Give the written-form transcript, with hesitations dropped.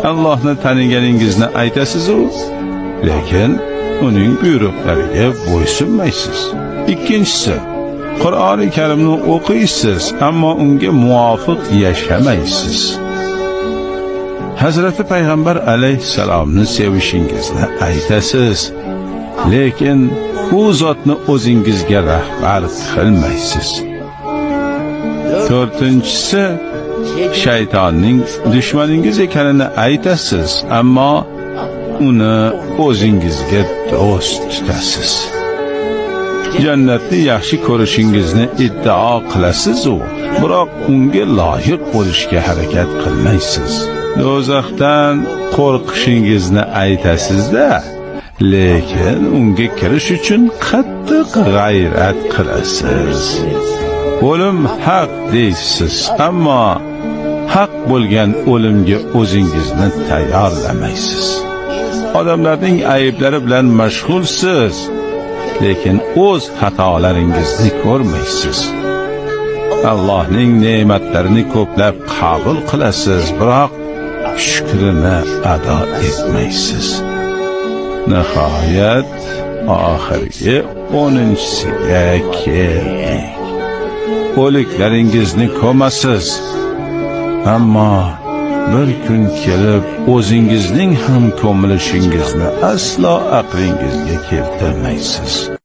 Allohni taniganingizni aytasiz-u, lekin uning buyruqlariga bo'ysunmaysiz. Ikkinchisi, Qur'oni Karimni o'qiysiz, ammo unga muvofiq yashamaysiz. Hazrati Payg'ambar alayhissalomni sevishingizni aytasiz, lekin u zotni o'zingizga rahbar qilmaysiz. To'rtinchisi, shaytonning dushmaningiz ekanini aytasiz, ammo uni o'zingizga do'st tutasiz. Jannatni yaxshi ko'rishingizni iddao qilasiz-u, biroq unga loyiq bo'lishga harakat qilmaysiz. Do'zaxdan qo'rqishingizni aytasiz-da, lekin unga kirish uchun qattiq g'ayrat qilasiz. O'lim haq deysiz, ammo haq bo'lgan o'limga o'zingizni tayyorlamaysiz. Odamlarning ayblari bilan mashg'ulsiz, lekin o'z xatolaringizni ko'rmaysiz. Allohning ne'matlarini ko'plab qabul qilasiz, biroq shukrini ado etmaysiz. Nihoyat oxirgi 10-siga keldik. O'liklaringizni ko'masiz, ammo bir kun kelib o'zingizning ham ko'milishingizni aslo aqlingizga keltirmaysiz.